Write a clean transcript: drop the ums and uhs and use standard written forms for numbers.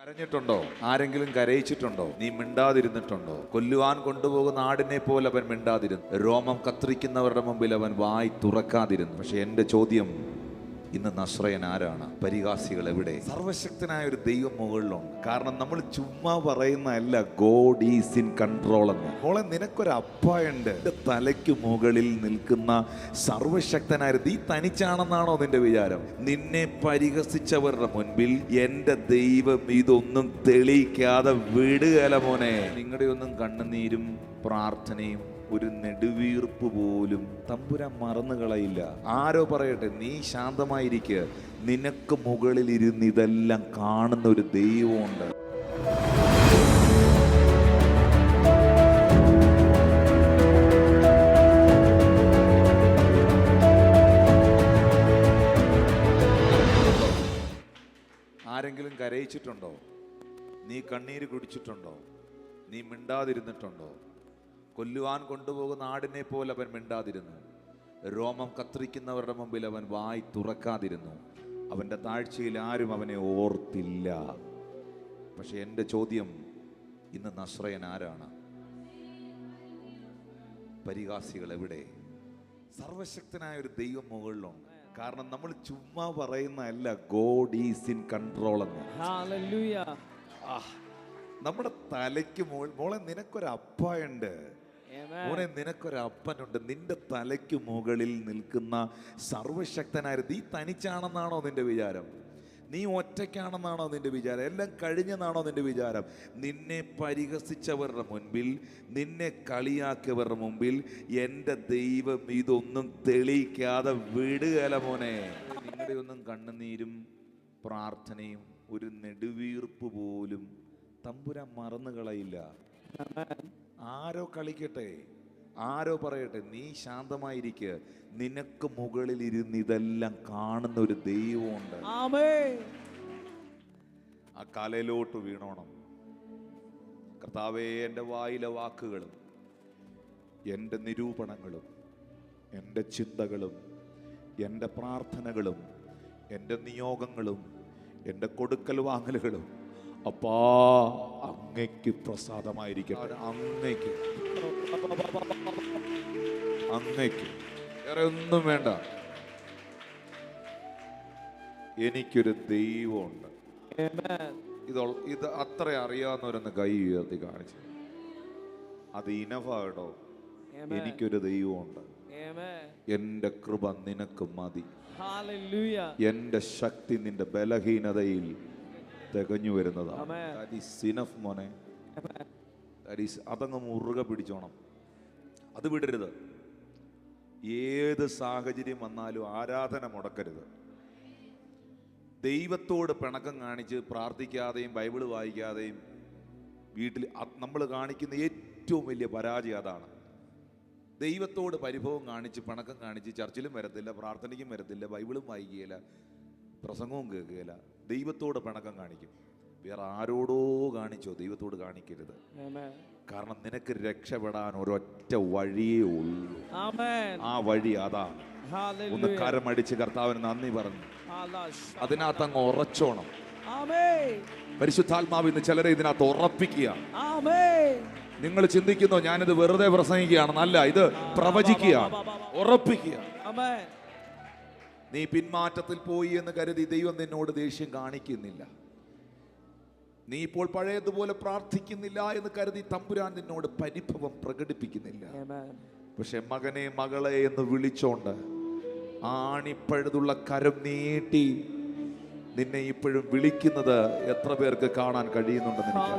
കരഞ്ഞിട്ടുണ്ടോ? ആരെങ്കിലും കരയിച്ചിട്ടുണ്ടോ? നീ മിണ്ടാതിരുന്നിട്ടുണ്ടോ? കൊല്ലുവാൻ കൊണ്ടുപോകുന്ന ആടിനെ പോലെ അവൻ മിണ്ടാതിരുന്നു. രോമം കത്രിക്കുന്നവരുടെ മുമ്പിൽ അവൻ വായി തുറക്കാതിരുന്നു. പക്ഷെ എന്റെ ചോദ്യം, ഇന്ന് നസ്രയൻ ആരാണ്? പരിഹാസികൾ എവിടെ? സർവശക്തനായ ഒരു ദൈവം മുകളിലുണ്ട്. കാരണം നമ്മൾ ചുമ്മാ പറയുന്നതല്ല ഗോഡ് ഈസ് ഇൻ കൺട്രോൾ എന്ന്. മോളെ, നിനക്കൊരു അപ്പായുണ്ട്. നിന്റെ തലയ്ക്ക് മുകളിൽ നിൽക്കുന്ന സർവശക്തനായ നീ തനിച്ചാണെന്നാണോ നിന്റെ വിചാരം? നിന്നെ പരിഹസിച്ചവരുടെ മുൻപിൽ എന്റെ ദൈവം ഇതൊന്നും തെളിയിക്കാതെ വിടുകയല്ല മോനെ. നിങ്ങളുടെ ഒന്നും കണ്ണുനീരും പ്രാർത്ഥനയും ഒരു നെടുവീർപ്പ് പോലും തമ്പുരാൻ മറന്നു കളയില്ല. ആരോ പറയട്ടെ, നീ ശാന്തമായിരിക്കുക. നിനക്ക് മുകളിൽ ഇരുന്ന് ഇതെല്ലാം കാണുന്ന ഒരു ദൈവമുണ്ട്. ആരെങ്കിലും കരയിച്ചിട്ടുണ്ടോ? നീ കണ്ണീര് കുടിച്ചിട്ടുണ്ടോ? നീ മിണ്ടാതിരുന്നിട്ടുണ്ടോ? കൊല്ലുവാൻ കൊണ്ടുപോകുന്ന ആടിനെ പോലെ അവൻ മിണ്ടാതിരുന്നു. രോമം കത്രിക്കുന്നവരുടെ മുമ്പിൽ അവൻ വായി തുറക്കാതിരുന്നു. അവൻ്റെ താഴ്ചയിൽ ആരും അവനെ ഓർത്തില്ല. പക്ഷെ എൻ്റെ ചോദ്യം, ഇന്ന് നസ്രയൻ ആരാണ്? പരിഹാസികൾ എവിടെ? സർവശക്തനായ ഒരു ദൈവം മുകളിലുണ്ട്. കാരണം നമ്മൾ ചുമ്മാ പറയുന്നതല്ല ഗോഡ് ഈസ് ഇൻ കൺട്രോൾ എന്ന്. നമ്മുടെ തലയ്ക്ക് മോളെ, നിനക്കൊരു അപ്പായുണ്ട്. മോനെ, നിനക്കൊരു അപ്പനുണ്ട്. നിന്റെ തലയ്ക്ക് മുകളിൽ നിൽക്കുന്ന സർവശക്തനായ നീ തനിച്ചാണെന്നാണോ നിന്റെ വിചാരം? നീ ഒറ്റയ്ക്കാണെന്നാണോ നിന്റെ വിചാരം? എല്ലാം കഴിഞ്ഞെന്നാണോ നിന്റെ വിചാരം? നിന്നെ പരിഹസിച്ചവരുടെ മുൻപിൽ, നിന്നെ കളിയാക്കിയവരുടെ മുമ്പിൽ എൻ്റെ ദൈവം ഇതൊന്നും തെളിയിക്കാതെ വിടുകയല്ല മോനെ. നിങ്ങളുടെ ഒന്നും കണ്ണുനീരും പ്രാർത്ഥനയും ഒരു നെടുവീർപ്പ് പോലും തമ്പുരാൻ മറന്നു കളയില്ല. ആരോ കളിക്കട്ടെ, ആരോ പറയട്ടെ, നീ ശാന്തമായിരിക്കുക. നിനക്ക് മുകളിൽ ഇരുന്ന് ഇതെല്ലാം കാണുന്ന ഒരു ദൈവമുണ്ട്. ആ കാലയിലോട്ട് വീണോണം. കർത്താവേ, എൻ്റെ വായിലെ വാക്കുകളും എൻ്റെ നിരൂപണങ്ങളും എൻ്റെ ചിന്തകളും എൻ്റെ പ്രാർത്ഥനകളും എൻ്റെ നിയോഗങ്ങളും എൻ്റെ കൊടുക്കൽ വാങ്ങലുകളും അപ്പാ അങ്ങയ്ക്ക് പ്രസാദമായിരിക്കട്ടെ. അങ്ങയ്ക്ക് വേറെ ഒന്നും വേണ്ട. എനിക്കൊരു ദൈവമുണ്ട്. ഇത് അത്ര അറിയാവുന്നവരൊന്ന് കൈ ഉയർത്തി കാണിച്ചു. അത് ഇനഫാടോ. എനിക്കൊരു ദൈവമുണ്ട്. എന്റെ കൃപ നിനക്ക് മതി. എന്റെ ശക്തി നിന്റെ ബലഹീനതയിൽ തികഞ്ഞു വരുന്നതാണ്. മോനെ, അതങ്ങ് മുറുകെ പിടിച്ചോണം. അത് വിടരുത്. ഏത് സാഹചര്യം വന്നാലും ആരാധന മുടക്കരുത്. ദൈവത്തോട് പിണക്കം കാണിച്ച് പ്രാർത്ഥിക്കാതെയും ബൈബിള് വായിക്കാതെയും വീട്ടിൽ നമ്മൾ കാണിക്കുന്ന ഏറ്റവും വലിയ പരാജയം അതാണ്. ദൈവത്തോട് പരിഭവം കാണിച്ച് പിണക്കം കാണിച്ച് ചർച്ചിലും വരത്തില്ല, പ്രാർത്ഥനയ്ക്കും വരത്തില്ല, ബൈബിളും വായിക്കുകയില്ല, പ്രസംഗവും കേൾക്കുകയില്ല. ദൈവത്തോട് പിണക്കം കാണിക്കും. വേറെ ആരോടോ കാണിച്ചോ, ദൈവത്തോട് കാണിക്കരുത്. കാരണം നിനക്ക് രക്ഷപ്പെടാൻ ഒരൊറ്റ വഴിയേ ഉള്ളൂ. ആ വഴി അതാണ്. ഒന്ന് കരമടിച്ച് കർത്താവിന് നന്ദി പറഞ്ഞു അതിനകത്ത് അങ്ങ് ഉറച്ചോണം. പരിശുദ്ധാത്മാവ് ഇന്ന് ചിലരെ ഇതിനകത്ത് ഉറപ്പിക്കുക. നിങ്ങൾ ചിന്തിക്കുന്നോ ഞാനിത് വെറുതെ പ്രസംഗിക്കുകയാണെന്നല്ല, ഇത് പ്രവചിക്കുകയാണ്, ഉറപ്പിക്കുക. നീ പിന്മാറ്റത്തിൽ പോയി എന്ന് കരുതി ദൈവം നിന്നോട് ദേഷ്യം കാണിക്കുന്നില്ല. നീ ഇപ്പോൾ പഴയതുപോലെ പ്രാർത്ഥിക്കുന്നില്ല എന്ന് കരുതി തമ്പുരാൻ നിന്നോട് പരിഭവം പ്രകടിപ്പിക്കുന്നില്ല. പക്ഷെ മകനെ, മകളെ എന്ന് വിളിച്ചോണ്ട് ആണിപ്പഴുതുള്ള കരം നീട്ടി നിന്നെ ഇപ്പോഴും വിളിക്കുന്നത് എത്ര പേർക്ക് കാണാൻ കഴിയുന്നുണ്ടെന്ന് എനിക്ക്